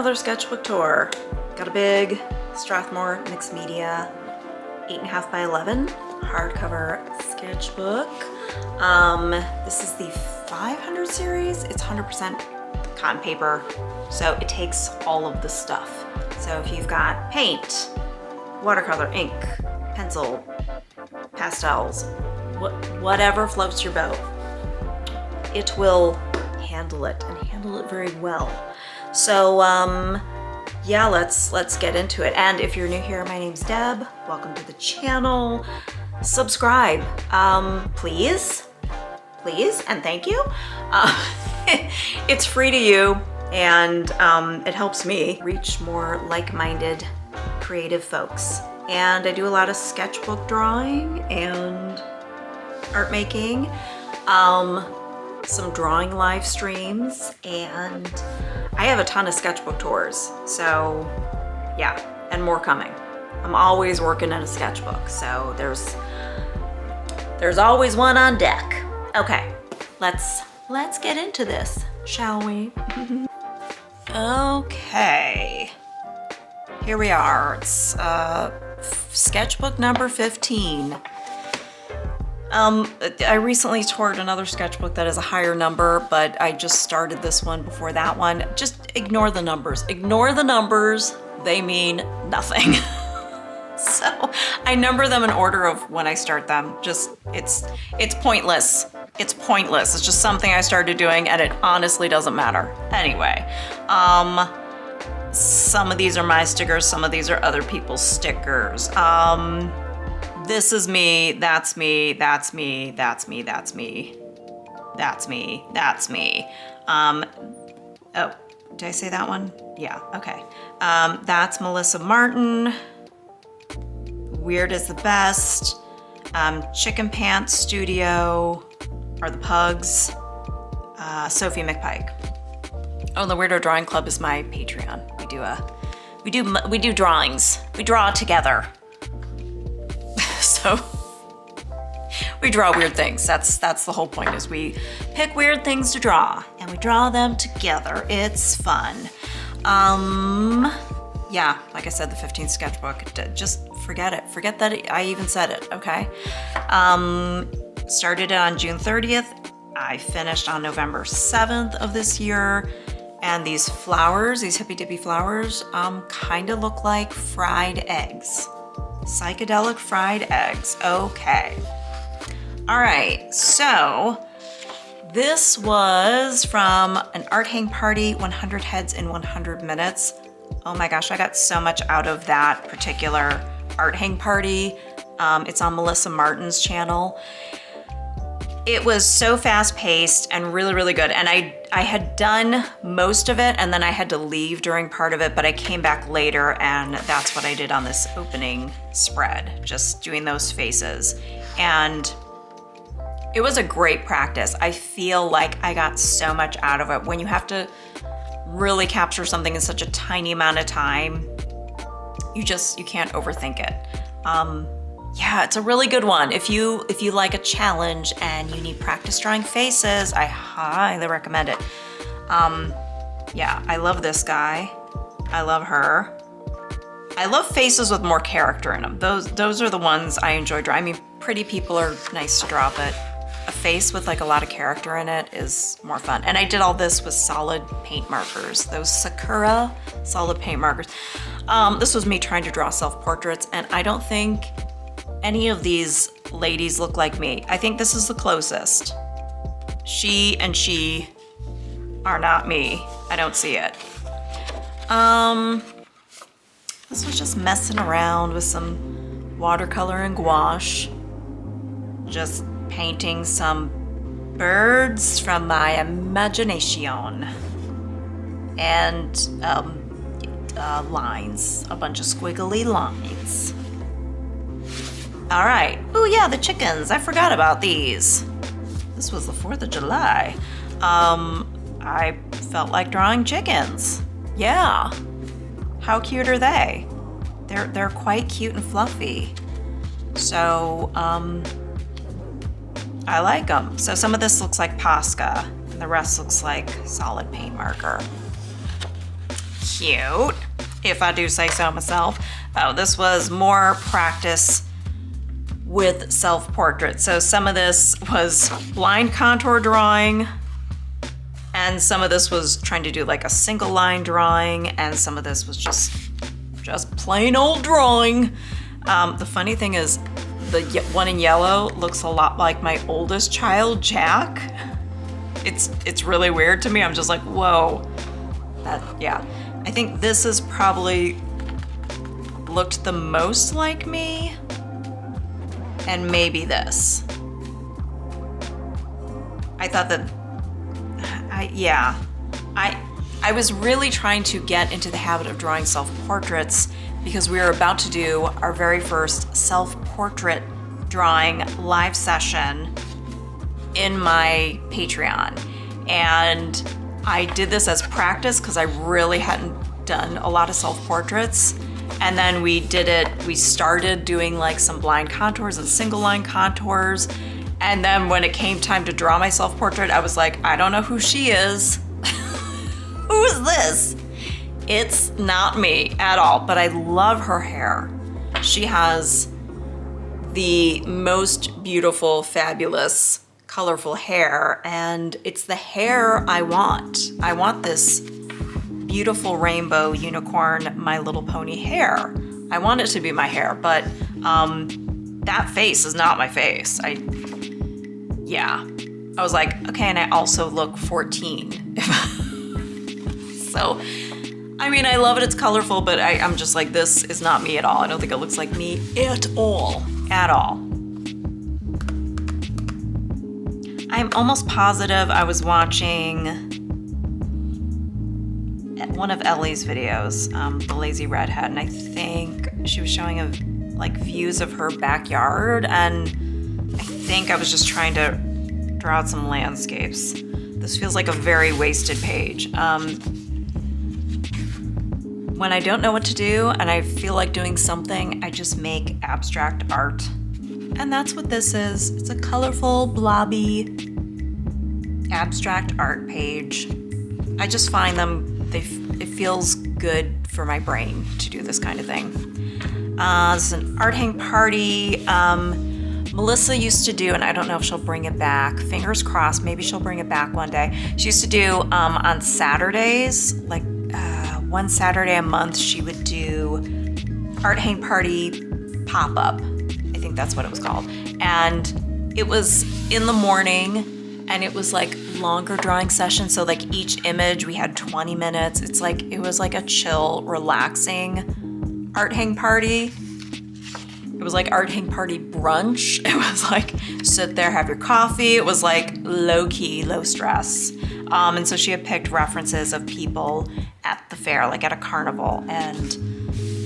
another sketchbook tour. Got a big Strathmore mixed media 8.5 by 11 hardcover sketchbook. This is the 500 series. It's 100% cotton paper, so it takes all of the stuff. So if you've got paint, watercolor, ink, pencil, pastels, whatever floats your boat, it will handle it and handle it very well. So yeah, let's get into it. And if you're new here, my name's Deb. Welcome to the channel. Subscribe, please, and thank you. It's free to you, and it helps me reach more like-minded creative folks. And I do a lot of sketchbook drawing and art making, some drawing live streams, and I have a ton of sketchbook tours. So yeah, and more coming. I'm always working at a sketchbook, so there's always one on deck. Okay, let's get into this, shall we? Okay, here we are. It's sketchbook number 15. I recently toured another sketchbook that is a higher number, but I just started this one before that one. Just ignore the numbers. Ignore the numbers. They mean nothing. So I number them in order of when I start them. Just, it's pointless. It's pointless. It's just something I started doing, and it honestly doesn't matter. Anyway, some of these are my stickers, some of these are other people's stickers. This is me, that's me, that's me, that's me, that's me, that's me, that's me. Oh, did I say that one? Yeah, okay. That's Melissa Martin. Weird is the best. Chicken Pants Studio are the pugs. Sophie McPike. Oh, the Weirdo Drawing Club is my Patreon. We do drawings. We draw together. So we draw weird things. That's the whole point, is we pick weird things to draw and we draw them together. It's fun. Yeah, like I said, the 15th sketchbook, just forget it. Forget that I even said it, okay? Started it on June 30th. I finished on November 7th of this year. And these flowers, these hippy dippy flowers, kind of look like fried eggs. Psychedelic fried eggs, okay. All right, so this was from an art hang party, 100 heads in 100 minutes. Oh my gosh, I got so much out of that particular art hang party. It's on Melissa Martin's channel. It was so fast paced and really, really good. And I had done most of it, and then I had to leave during part of it, but I came back later, and that's what I did on this opening spread, just doing those faces. And it was a great practice. I feel like I got so much out of it. When you have to really capture something in such a tiny amount of time, you can't overthink it. Yeah, it's a really good one. If you like a challenge and you need practice drawing faces, I highly recommend it. Yeah, I love this guy. I love her. I love faces with more character in them. Those are the ones I enjoy drawing. I mean, pretty people are nice to draw, but a face with like a lot of character in it is more fun. And I did all this with solid paint markers, those Sakura solid paint markers. This was me trying to draw self-portraits, and I don't think any of these ladies look like me. I think this is the closest. She and she are not me. I don't see it. This was just messing around with some watercolor and gouache. Just painting some birds from my imagination. And lines, a bunch of squiggly lines. All right. Oh yeah, the chickens. I forgot about these. This was the 4th of July. I felt like drawing chickens. Yeah. How cute are they? They're quite cute and fluffy. So I like them. So some of this looks like Posca, and the rest looks like solid paint marker. cute, if I do say so myself. Oh, this was more practice with self-portrait. So some of this was blind contour drawing, and some of this was trying to do like a single line drawing, and some of this was just plain old drawing. The funny thing is, the one in yellow looks a lot like my oldest child, Jack. It's really weird to me. I'm just like, whoa. Yeah. I think this is probably looked the most like me, and maybe this. I thought that, I was really trying to get into the habit of drawing self-portraits because we were about to do our very first self-portrait drawing live session in my Patreon. And I did this as practice because I really hadn't done a lot of self-portraits. And then we started doing like some blind contours and single line contours. And then when it came time to draw my self-portrait, I was like, I don't know who she is. Who's this? It's not me at all, but I love her hair. She has the most beautiful, fabulous, colorful hair, and it's the hair I want. I want this beautiful rainbow unicorn My Little Pony hair. I want it to be my hair, but that face is not my face. I was like, okay, and I also look 14. So, I mean, I love it, it's colorful, but I'm just like, this is not me at all. I don't think it looks like me at all. I'm almost positive I was watching one of Ellie's videos, the Lazy Redhead, and I think she was showing like views of her backyard, and I think I was just trying to draw out some landscapes. This feels like a very wasted page. When I don't know what to do and I feel like doing something, I just make abstract art. And that's what this is. It's a colorful, blobby, abstract art page. I just find them, it feels good for my brain to do this kind of thing. This is an art hang party. Melissa used to do, and I don't know if she'll bring it back, fingers crossed, maybe she'll bring it back one day. She used to do on Saturdays, like one Saturday a month, she would do art hang party pop-up. I think that's what it was called. And it was in the morning, and it was like longer drawing sessions. So like each image, we had 20 minutes. It was like a chill, relaxing art hang party. It was like art hang party brunch. It was like sit there, have your coffee. It was like low key, low stress. And so she had picked references of people at the fair, like at a carnival. And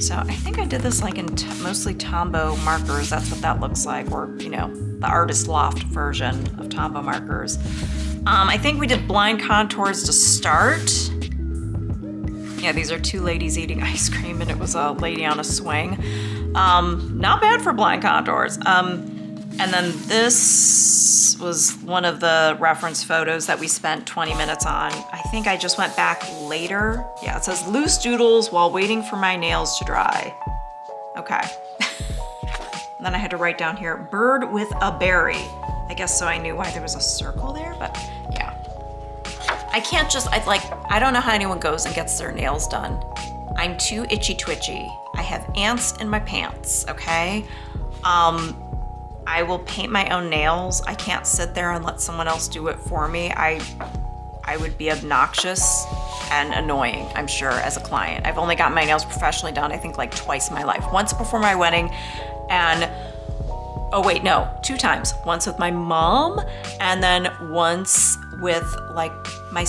so I think I did this like in mostly Tombow markers. That's what that looks like, or, the Artist Loft version of Tombow markers. I think we did blind contours to start. Yeah, these are two ladies eating ice cream, and it was a lady on a swing. Not bad for blind contours. And then this was one of the reference photos that we spent 20 minutes on. I think I just went back later. Yeah, it says loose doodles while waiting for my nails to dry. Okay. And then I had to write down here, bird with a berry. I guess so I knew why there was a circle there, but yeah. I don't know how anyone goes and gets their nails done. I'm too itchy twitchy. I have ants in my pants, okay? I will paint my own nails. I can't sit there and let someone else do it for me. I would be obnoxious and annoying, I'm sure, as a client. I've only gotten my nails professionally done, I think like twice in my life. Once before my wedding, and two times. Once with my mom, and then once with like my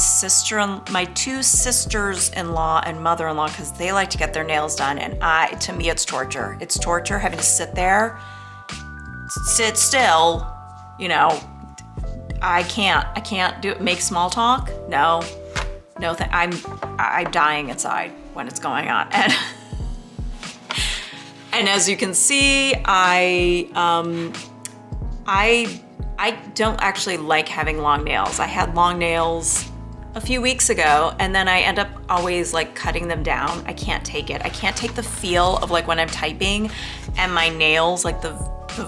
two sisters-in-law and mother-in-law, because they like to get their nails done, and to me it's torture. It's torture having to sit there, sit still, I can't do it. Make small talk? No, I'm dying inside when it's going on. And as you can see, I don't actually like having long nails. I had long nails a few weeks ago, and then I end up always like cutting them down. I can't take it. I can't take the feel of like when I'm typing and my nails, like the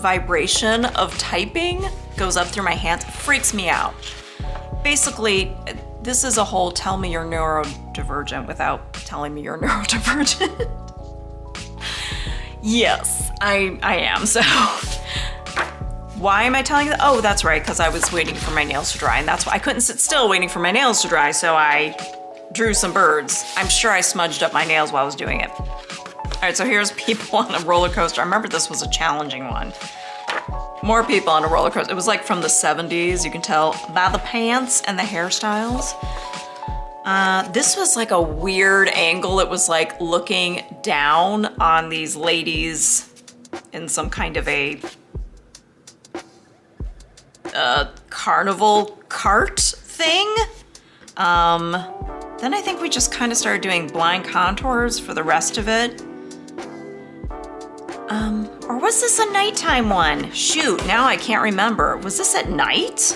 vibration of typing goes up through my hands, freaks me out. Basically, this is a whole tell me you're neurodivergent without telling me you're neurodivergent. Yes, I am, so. Why am I telling you that? Oh, that's right, because I was waiting for my nails to dry, and that's why I couldn't sit still waiting for my nails to dry, so I drew some birds. I'm sure I smudged up my nails while I was doing it. All right, so here's people on a roller coaster. I remember this was a challenging one. More people on a roller coaster. It was like from the 70s, you can tell by the pants and the hairstyles. This was like a weird angle. It was like looking down on these ladies in some kind of a carnival cart thing. Then I think we just kind of started doing blind contours for the rest of it. Or was this a nighttime one? Shoot, now I can't remember. Was this at night?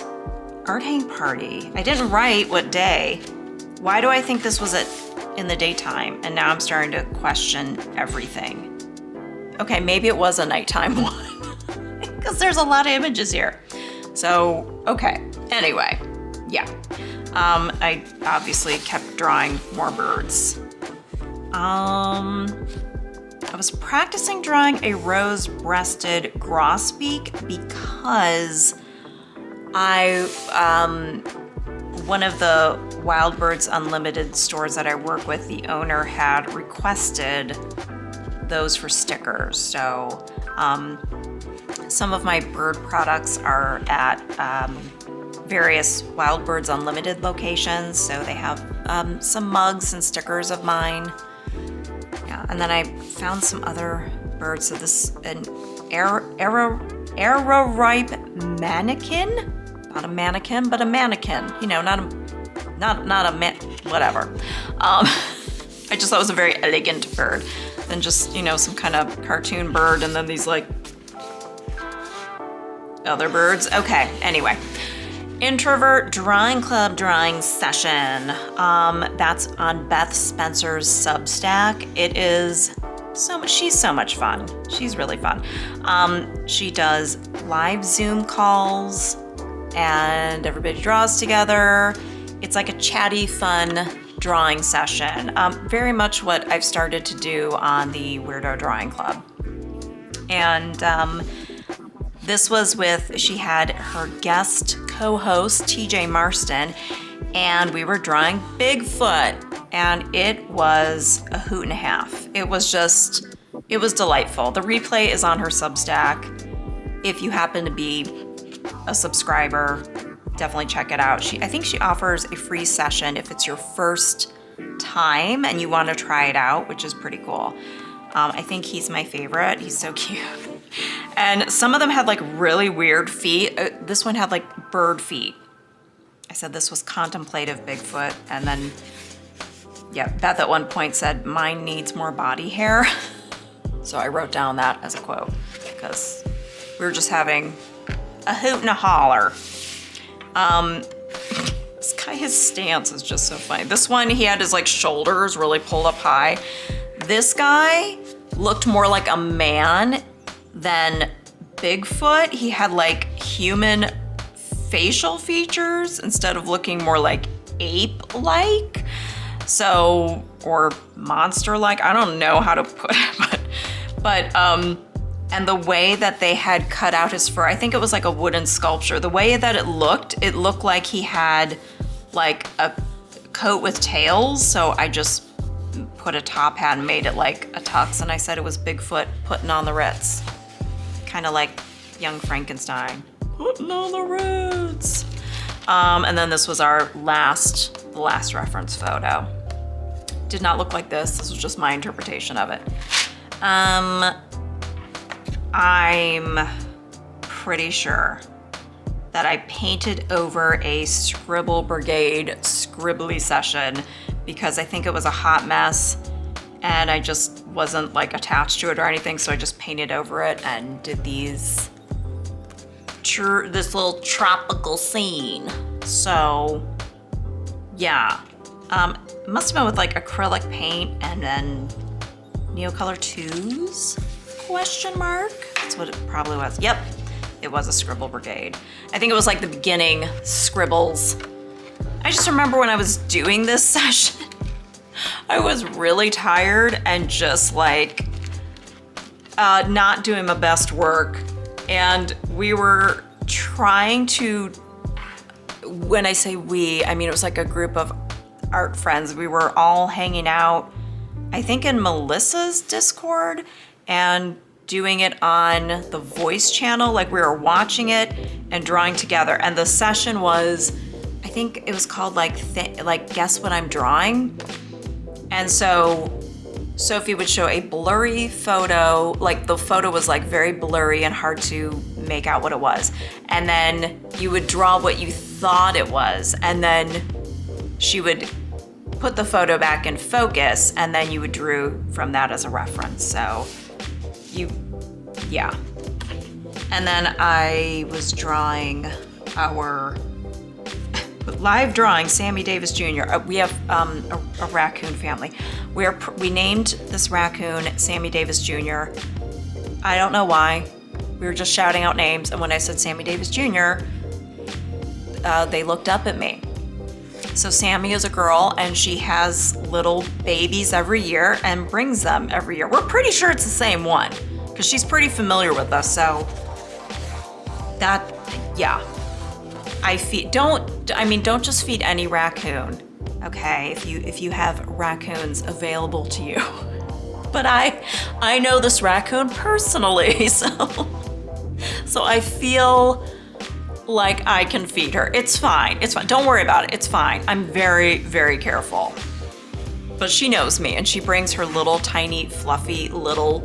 Art hang party. I didn't write what day. Why do I think this was in the daytime? And now I'm starting to question everything. Okay, maybe it was a nighttime one because there's a lot of images here. So, okay, anyway, yeah. I obviously kept drawing more birds. I was practicing drawing a rose-breasted grosbeak because one of the Wild Birds Unlimited stores that I work with, the owner had requested those for stickers. So some of my bird products are at various Wild Birds Unlimited locations. So they have some mugs and stickers of mine. Yeah, and then I found some other birds. So this an Arrow-ripe mannequin. Not a mannequin, but a mannequin. You know, not a man, whatever. I just thought it was a very elegant bird than just, you know, some kind of cartoon bird and then these like other birds. Okay, anyway. Introvert Drawing Club drawing session. That's on Beth Spencer's Substack. It is so much, she's so much fun. She's really fun. She does live Zoom calls and everybody draws together. It's like a chatty, fun drawing session. Very much what I've started to do on the Weirdo Drawing Club. And this was she had her guest co-host, TJ Marston, and we were drawing Bigfoot, and it was a hoot and a half. It was delightful. The replay is on her Substack. If you happen to be a subscriber, definitely check it out. I think she offers a free session if it's your first time and you want to try it out, which is pretty cool. I think he's my favorite. He's so cute. And some of them had like really weird feet. This one had like bird feet. I said this was contemplative Bigfoot. And then, yeah, Beth at one point said, mine needs more body hair. So I wrote down that as a quote because we were just having a hoot and a holler. This guy, his stance is just so funny. This one, he had his like shoulders really pulled up high. This guy looked more like a man than Bigfoot. He had like human facial features instead of looking more like ape-like. So, or monster-like. I don't know how to put it, but and the way that they had cut out his fur, I think it was like a wooden sculpture. The way that it looked like he had like a coat with tails. So I just put a top hat and made it like a tux, and I said it was Bigfoot putting on the Ritz. Kind of like young Frankenstein. Putting on the Ritz. And then this was the last reference photo. Did not look like this. This was just my interpretation of it. I'm pretty sure that I painted over a Scribble Brigade scribbly session because I think it was a hot mess and I just wasn't like attached to it or anything, so I just painted over it and did this little tropical scene. So Yeah. It must have been with like acrylic paint and then Neocolor 2s? Question mark? That's what it probably was. Yep, it was a scribble brigade. I think it was like the beginning scribbles. I just remember when I was doing this session, I was really tired and just like not doing my best work. And we were trying to, when I say we, I mean it was like a group of art friends. We were all hanging out, I think in Melissa's Discord, and doing it on the voice channel. Like we were watching it and drawing together. And the session was, I think it was called like Guess What I'm Drawing. And so Sophie would show a blurry photo, like the photo was like very blurry and hard to make out what it was. And then you would draw what you thought it was. And then she would put the photo back in focus, and then you would drew from that as a reference. So yeah. And then I was drawing our live drawing, Sammy Davis Jr. We have a raccoon family. We named this raccoon Sammy Davis Jr. I don't know why. We were just shouting out names, and when I said Sammy Davis Jr., they looked up at me. So Sammy is a girl, and she has little babies every year and brings them every year. We're pretty sure it's the same one because she's pretty familiar with us. So that, yeah. Don't just feed any raccoon, okay? If you have raccoons available to you. But I know this raccoon personally, so I feel like I can feed her. It's fine. It's fine. Don't worry about it. It's fine. I'm very, very careful. But she knows me, and she brings her little tiny fluffy little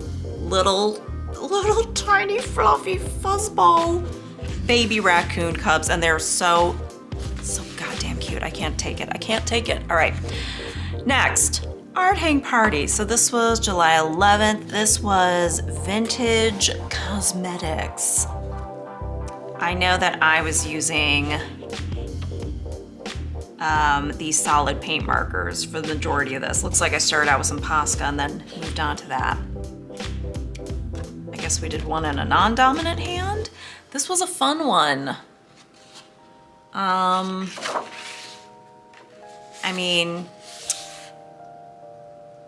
tiny fluffy fuzzball baby raccoon cubs, and they're so goddamn cute. I can't take it. I can't take it. All right. Next, art hang party. So this was July 11th. This was Vintage Cosmetics. I know that I was using these solid paint markers for the majority of this. Looks like I started out with some Posca and then moved on to that. I guess we did one in a non-dominant hand. This was a fun one. I mean,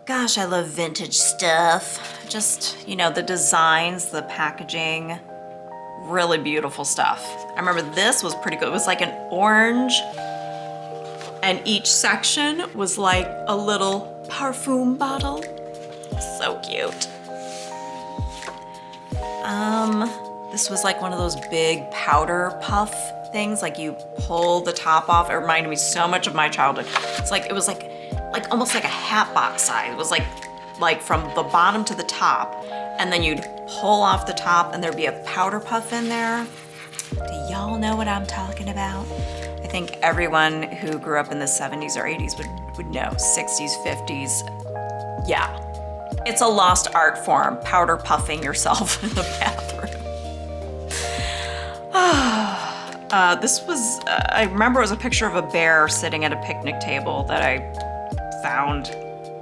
gosh, I love vintage stuff. Just, the designs, the packaging, really beautiful stuff. I remember this was pretty good. It was like an orange, and each section was like a little parfum bottle. So cute. This was like one of those big powder puff things, like you pull the top off. It reminded me so much of my childhood. It was like almost like a hat box size. It was like from the bottom to the top, and then you'd pull off the top and there'd be a powder puff in there. Do y'all know what I'm talking about? I think everyone who grew up in the 70s or 80s would know. 60s, 50s, yeah. It's a lost art form, powder puffing yourself in the bathroom. This was, I remember it was a picture of a bear sitting at a picnic table that I found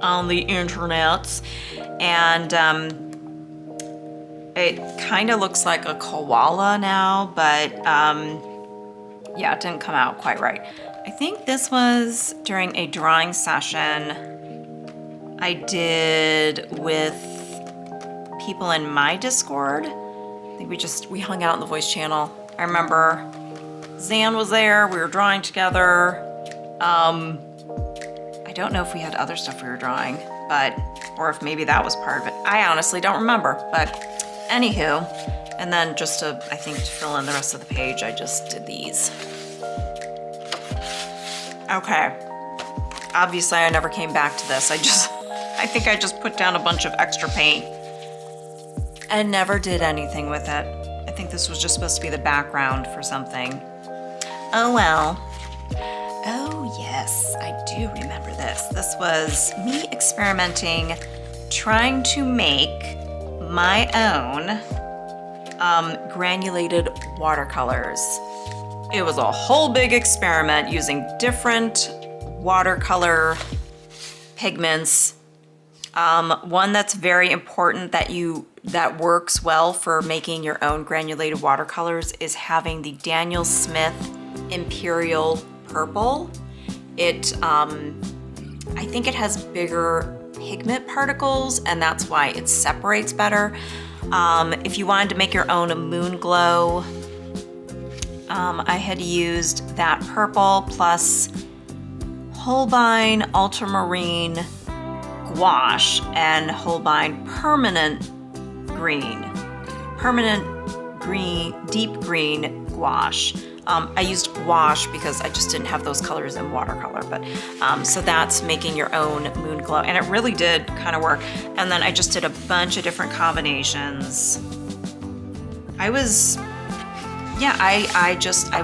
on the internet. And it kind of looks like a koala now, but yeah, it didn't come out quite right. I think this was during a drawing session I did with people in my Discord. I think we hung out in the voice channel. I remember Zan was there, we were drawing together. I don't know if we had other stuff we were drawing, or if maybe that was part of it. I honestly don't remember, but anywho. And then just to fill in the rest of the page, I just did these. Okay. Obviously, I never came back to this. I think I just put down a bunch of extra paint and never did anything with it. I think this was just supposed to be the background for something. Oh well. Oh yes, I do remember this. This was me experimenting, trying to make my own granulated watercolors. It was a whole big experiment using different watercolor pigments. One that's very important that works well for making your own granulated watercolors is having the Daniel Smith Imperial Purple. I think it has bigger pigment particles, and that's why it separates better. If you wanted to make your own moon glow, I had used that purple plus Holbein Ultramarine Gouache and Holbein Deep Green Gouache. I used gouache because I just didn't have those colors in watercolor, but so that's making your own moon glow, and it really did kind of work. And then I just did a bunch of different combinations. I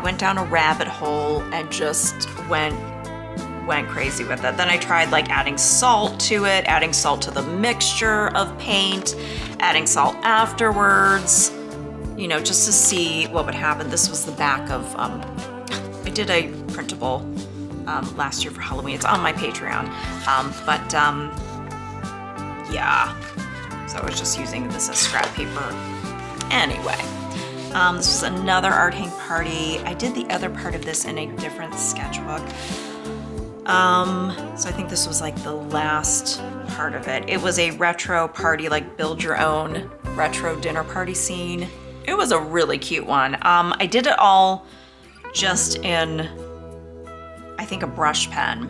went down a rabbit hole and just went crazy with it. Then I tried like adding salt to it, adding salt to the mixture of paint, adding salt afterwards, you know, just to see what would happen. This was the back of, I did a printable last year for Halloween. It's on my Patreon. Yeah, so I was just using this as scrap paper. Anyway, this was another art hang party. I did the other part of this in a different sketchbook. So I think this was like the last part of it. It was a retro party, like build your own retro dinner party scene. It was a really cute one. I did it all just in, I think, a brush pen.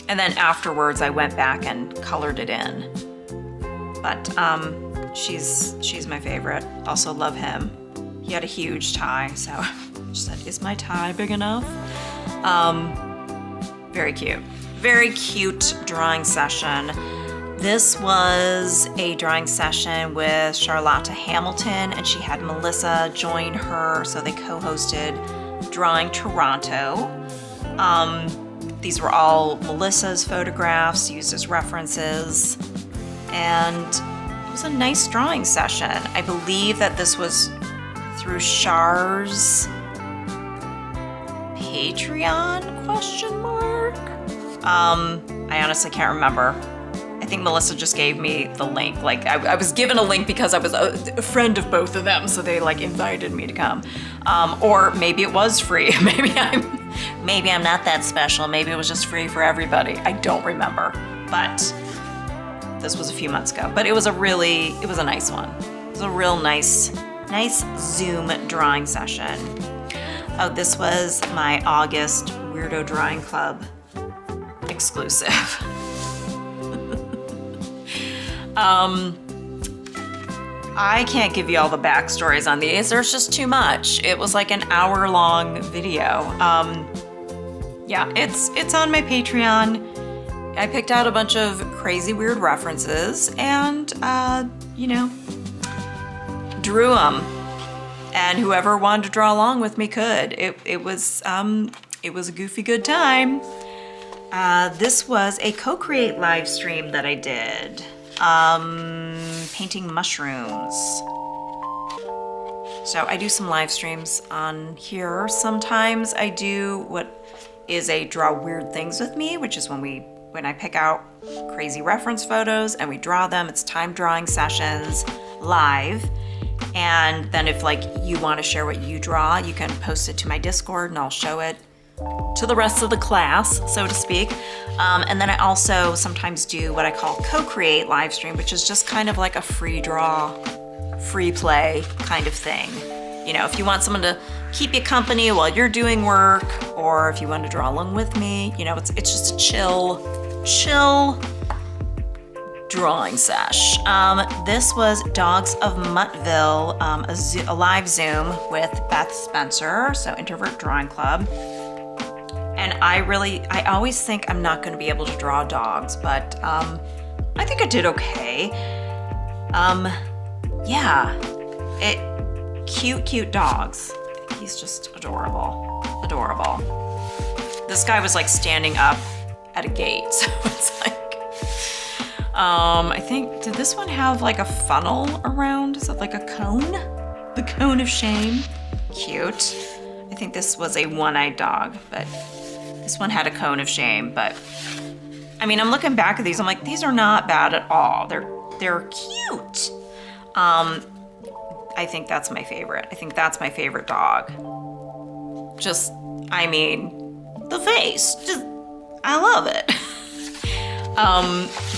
And then afterwards I went back and colored it in. But she's my favorite. Also love him. He had a huge tie, so I said, is my tie big enough? Very cute. Very cute drawing session. This was a drawing session with Charlotta Hamilton, and she had Melissa join her, so they co-hosted Drawing Toronto. These were all Melissa's photographs used as references, and it was a nice drawing session. I believe that this was through Char's Patreon, question mark? I honestly can't remember. I think Melissa just gave me the link. Like I was given a link because I was a friend of both of them, so they like invited me to come. Or maybe it was free. Maybe I'm not that special. Maybe it was just free for everybody. I don't remember. But this was a few months ago. But it was a nice one. It was a real nice Zoom drawing session. Oh, this was my August Weirdo Drawing Club exclusive. I can't give you all the backstories on these. There's just too much. It was like an hour-long video. Yeah, it's on my Patreon. I picked out a bunch of crazy weird references and, drew them. And whoever wanted to draw along with me could. It was a goofy good time. This was a co-create live stream that I did. Painting mushrooms. So I do some live streams on here. Sometimes I do what is a draw weird things with me, which is when I pick out crazy reference photos and we draw them. It's time drawing sessions live. And then if like you want to share what you draw, you can post it to my Discord and I'll show it to the rest of the class, so to speak. And then I also sometimes do what I call co-create live stream, which is just kind of like a free draw, free play kind of thing. You know, if you want someone to keep you company while you're doing work, or if you want to draw along with me, you know, it's just a chill drawing sesh. This was Dogs of Muttville, a live Zoom with Beth Spencer, so Introvert Drawing Club. And I always think I'm not gonna be able to draw dogs, but I think I did okay. Yeah, cute dogs. He's just adorable. This guy was like standing up at a gate, so it's like, I think, did this one have like a funnel around? Is it like a cone? The cone of shame? Cute. I think this was a one-eyed dog, but This one had a cone of shame, but I mean, I'm looking back at these, I'm like, these are not bad at all. They're cute. I think that's my favorite. I think that's my favorite dog. Just, I mean, the face, just, I love it.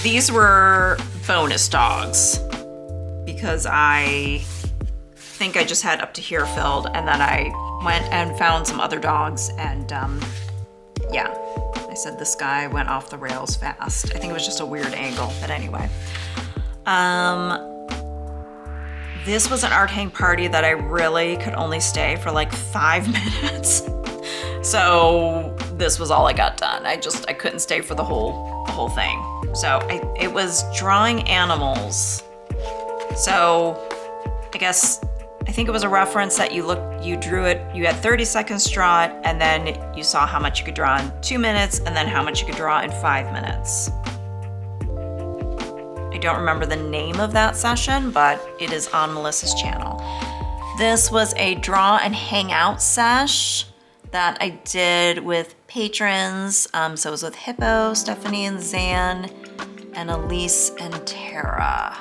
These were bonus dogs because I think I just had up to here filled, and then I went and found some other dogs, and yeah, I said this guy went off the rails fast. I think it was just a weird angle, but anyway. This was an art hang party that I really could only stay for like 5 minutes. So this was all I got done. I couldn't stay for the whole thing. So it was drawing animals. So I think it was a reference that you drew it, you had 30 seconds to draw it, and then you saw how much you could draw in 2 minutes, and then how much you could draw in 5 minutes. I don't remember the name of that session, but it is on Melissa's channel. This was a draw and hang out sesh that I did with patrons. So it was with Hippo, Stephanie and Zan, and Elise and Tara.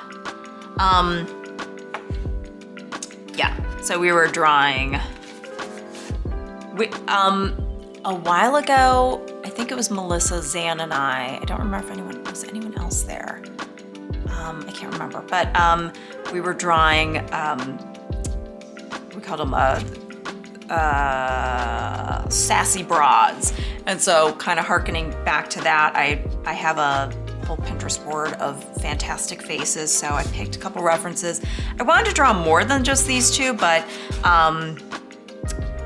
Yeah, so we were drawing. A while ago, I think it was Melissa, Zan, and I don't remember if was anyone else there. I can't remember, but we were drawing, we called them sassy broads. And so kind of hearkening back to that, I have a whole Pinterest board of fantastic faces, so I picked a couple references. I wanted to draw more than just these two, but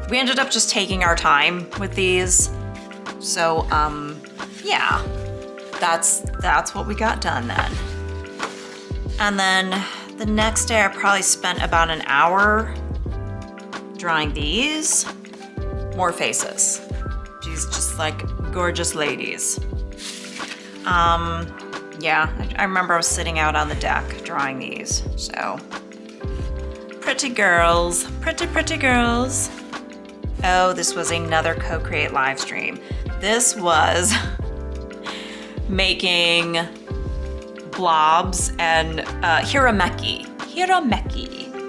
we ended up just taking our time with these. So yeah, that's what we got done then. And then the next day I probably spent about an hour drawing these. More faces. She's just like gorgeous ladies. Yeah, I remember I was sitting out on the deck drawing these, so. Pretty girls, pretty girls. Oh, this was another Co-Create live stream. This was making blobs and hirameki,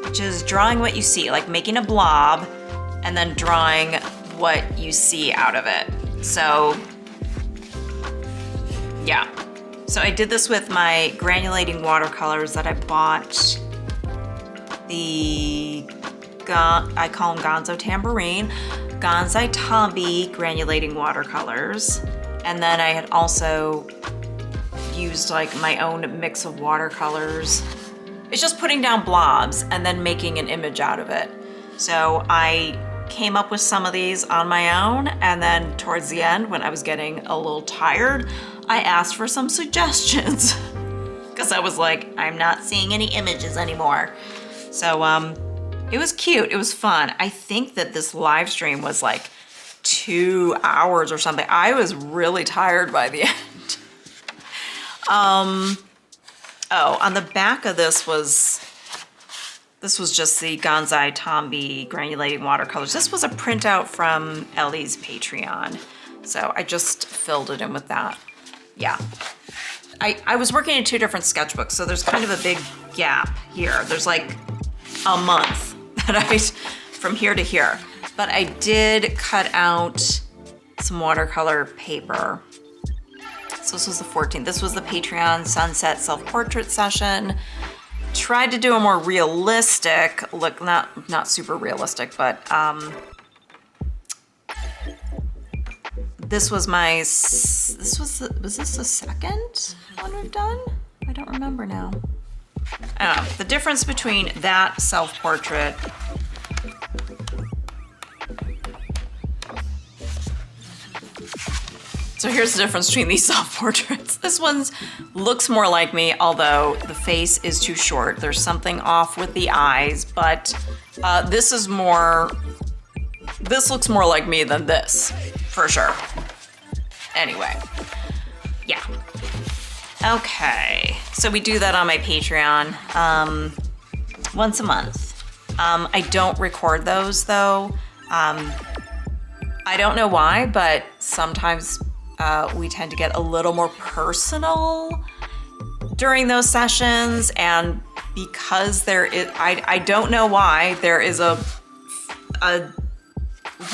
which is drawing what you see, like making a blob and then drawing what you see out of it. So yeah, so I did this with my granulating watercolors that I bought. I call them Gonzo Tambourine, Gonzai Tombi granulating watercolors. And then I had also used like my own mix of watercolors. It's just putting down blobs and then making an image out of it. So I came up with some of these on my own, and then towards the end, when I was getting a little tired, I asked for some suggestions because I was like, I'm not seeing any images anymore. So it was cute, it was fun. I think that this live stream was like 2 hours or something. I was really tired by the end. Oh, on the back of this was just the Gonzai Tombi granulating watercolors. This was a printout from Ellie's Patreon. So I just filled it in with that. Yeah. I was working in 2 different sketchbooks, so there's kind of a big gap here. There's like a month that from here to here. But I did cut out some watercolor paper. So this was the 14th. This was the Patreon Sunset Self-Portrait session. Tried to do a more realistic look, not super realistic, but this was was this the second one we've done? I don't remember now. I don't know. The difference between that self-portrait So here's the difference between these self-portraits. This one looks more like me, although the face is too short. There's something off with the eyes, but this looks more like me than this, for sure. Anyway, yeah. Okay, so we do that on my Patreon once a month. I don't record those though. I don't know why, but sometimes we tend to get a little more personal during those sessions, and because there is, I don't know why, there is a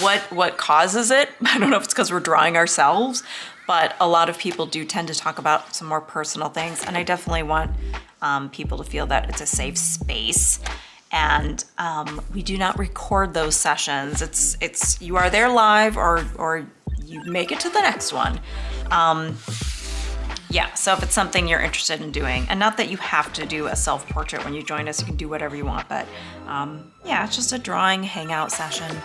what causes it. I don't know if it's because we're drawing ourselves, but a lot of people do tend to talk about some more personal things, and I definitely want people to feel that it's a safe space. And we do not record those sessions. It's you are there live, or you make it to the next one. Yeah, so if it's something you're interested in doing, and not that you have to do a self-portrait when you join us, you can do whatever you want, but yeah, it's just a drawing hangout session.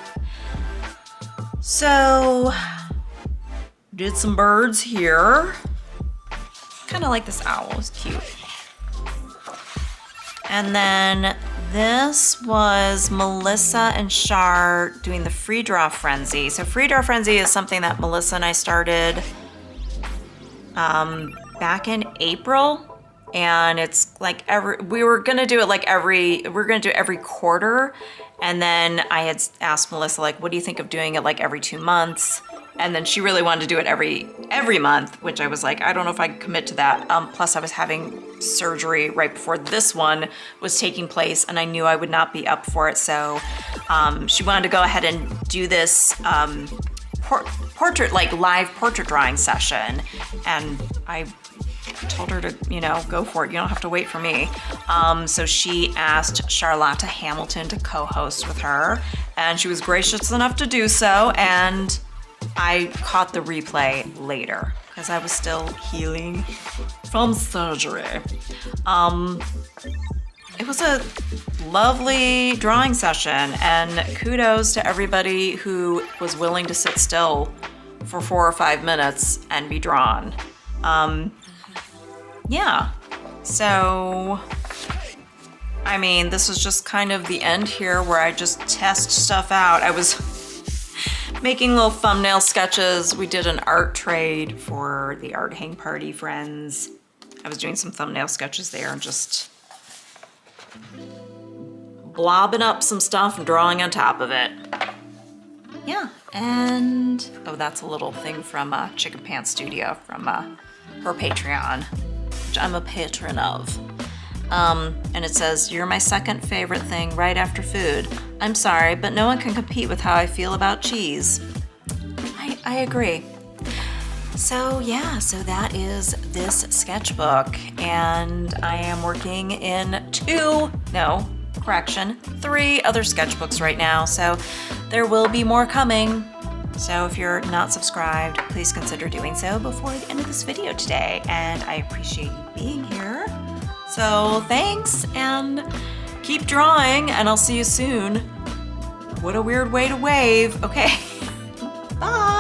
So, did some birds here. Kind of like this owl, it's cute. And then this was Melissa and Shar doing the free draw frenzy. So free draw frenzy is something that Melissa and I started back in April, and it's like we were gonna do it every quarter, and then I had asked Melissa, like, what do you think of doing it like every 2 months? And then she really wanted to do it every month, which I was like, I don't know if I could commit to that. Plus I was having surgery right before this one was taking place, and I knew I would not be up for it. So she wanted to go ahead and do this portrait, like live portrait drawing session. And I told her to, go for it. You don't have to wait for me. So she asked Charlotte Hamilton to co-host with her, and she was gracious enough to do so. And I caught the replay later because I was still healing from surgery. It was a lovely drawing session, and kudos to everybody who was willing to sit still for 4 or 5 minutes and be drawn. Yeah, so, I mean, this was just kind of the end here where I just test stuff out. I was making little thumbnail sketches. We did an art trade for the art hang party friends. I was doing some thumbnail sketches there and just blobbing up some stuff and drawing on top of it. Yeah, and oh, that's a little thing from Chicken Pants Studio from her Patreon, which I'm a patron of. And it says, "You're my second favorite thing right after food. I'm sorry, but no one can compete with how I feel about cheese." I agree. So yeah, so that is this sketchbook, and I am working in 3 other sketchbooks right now, so there will be more coming. So if you're not subscribed, please consider doing so before the end of this video today, and I appreciate you being here. So thanks, and keep drawing, and I'll see you soon. What a weird way to wave. Okay, bye.